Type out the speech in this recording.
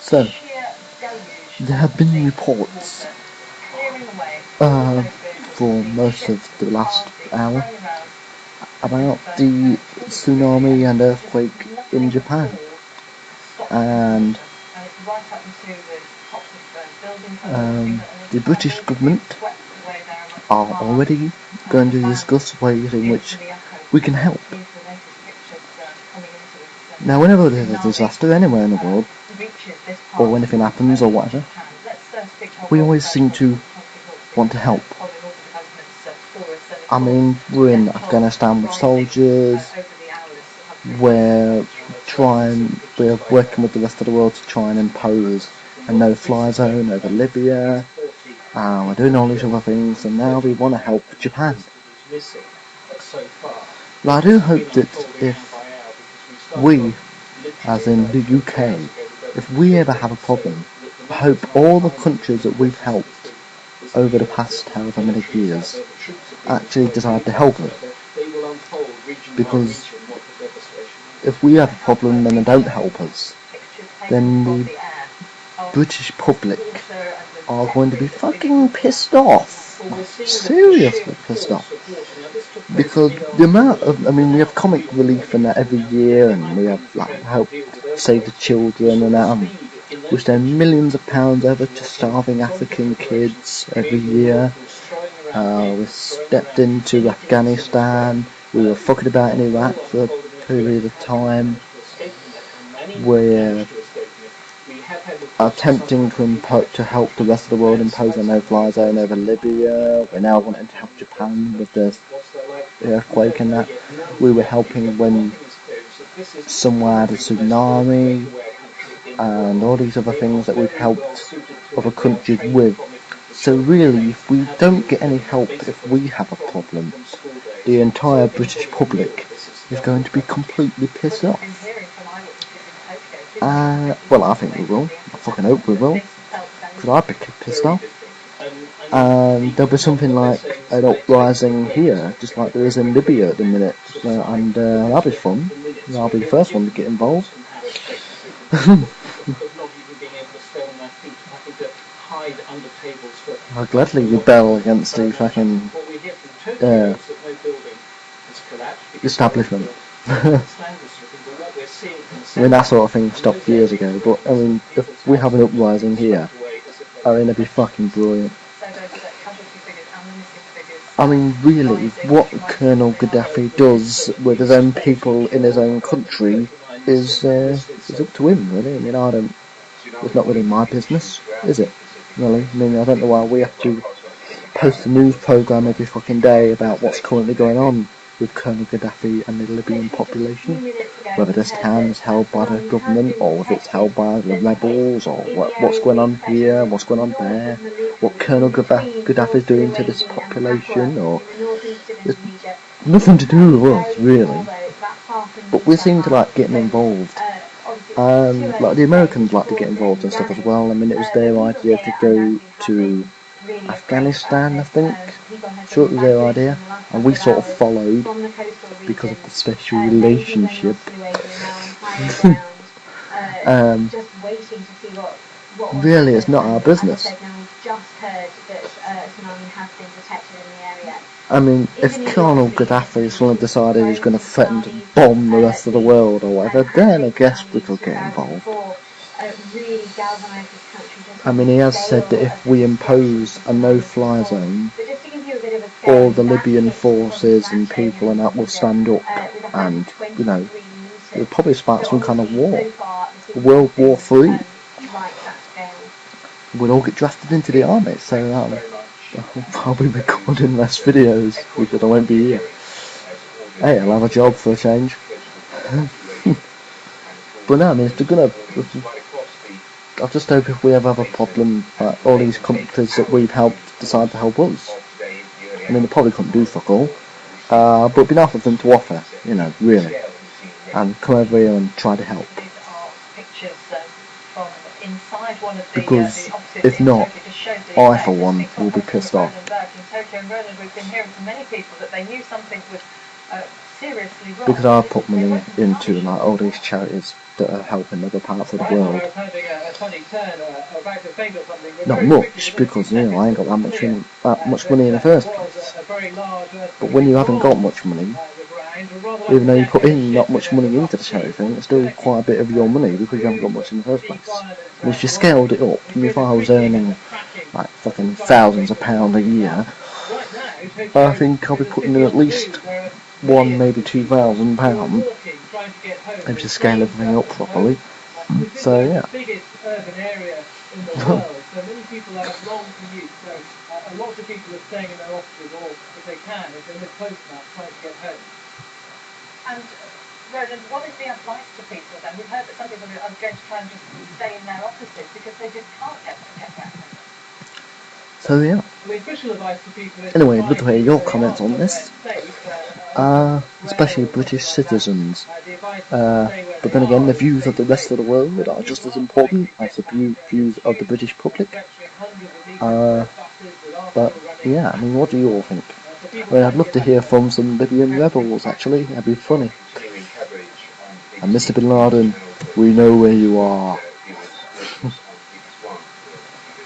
So, there have been reports for most of the last hour about the tsunami and earthquake in Japan, and the British government are already going to discuss ways in which we can help. Now, whenever there's a disaster anywhere in the world, or anything happens or whatever, we always seem to want to help. I mean, we're in Afghanistan with soldiers, we're working with the rest of the world to try and impose a no-fly zone over Libya, we're doing all these other things, and now we want to help Japan. Well, I do hope that if we, as in the UK, if we ever have a problem, I hope all the countries that we've helped over the past however many years actually decide to help us. Because if we have a problem and they don't help us, then the British public are going to be fucking pissed off. Seriously pissed off. Because the amount of, we have comic relief and that every year, and we have help save the children and that, and we send millions of pounds over to starving African kids every year. We stepped into Afghanistan, we were fucking about in Iraq for a period of time. We're attempting to help the rest of the world impose a no-fly zone over Libya. We're now wanting to help Japan with the earthquake and that. We were helping when somewhere had a tsunami, and all these other things that we've helped other countries with. So really, if we don't get any help, if we have a problem, the entire British public is going to be completely pissed off. Well, I think we will. I fucking hope we will. Because I'd be pissed off. And there'll be something like an uprising here, just like there is in Libya at the minute. And that'll be fun. I'll be the first one to get involved. I'll gladly rebel against the fucking establishment. That sort of thing stopped years ago, but if we have an uprising here, it'd be fucking brilliant. Really, what Colonel Gaddafi does with his own people in his own country is up to him, really. It's not really my business, is it? Really? I don't know why we have to post a news programme every fucking day about what's currently going on with Colonel Gaddafi and the Libyan population, whether this town is held by the government or if it's held by the rebels, or what's going on here, what's going on there, what Colonel Gaddafi is doing to this population, or it's nothing to do with us, really. But we seem to getting involved, and the Americans like to get involved and stuff as well. It was their idea to go to Afghanistan, I think. Sure, it was their idea, and we sort of followed because of the special relationship. Really, it's not our business. If Colonel Gaddafi suddenly decided he's going to threaten to bomb the rest of the world or whatever, then I guess we could get involved. He has said that if we impose a no-fly zone, all the Libyan forces and people and that will stand up, and, it'll probably spark some kind of war. World War III. We'll all get drafted into the army, so I'll probably be recording less videos because I won't be here. Hey, I'll have a job for a change. But no, if they're gonna... I just hope if we ever have a problem, all these countries that we've helped decide to help us. They probably couldn't do fuck all, but it'd be nice of them to offer, really, and come over here and try to help. Because if not, I for one will be pissed off. because I put money into like all these charities that are helping other parts of the world. Not much, because I ain't got that much money in the first place. But when you haven't got much money, even though you put in not much money into the charity thing, it's still quite a bit of your money because you haven't got much in the first place. And if you scaled it up, and if I was earning like fucking thousands of pounds a year, I think I'll be putting in at least maybe £2,000 if you scale everything up properly. So yeah. A lot of people are staying in their offices, or if they can, if they live close enough, trying to get home. And Roland, what is the advice to people then? We've heard that some people are going to try and just stay in their offices because they just can't get back. So yeah. Anyway, I'd love to hear your comments on this. Especially British citizens. But then again, the views of the rest of the world are just as important as the views of the British public. But yeah, I mean, what do you all think? Well, I'd love to hear from some Libyan rebels, actually. That'd be funny. And Mr. Bin Laden, we know where you are.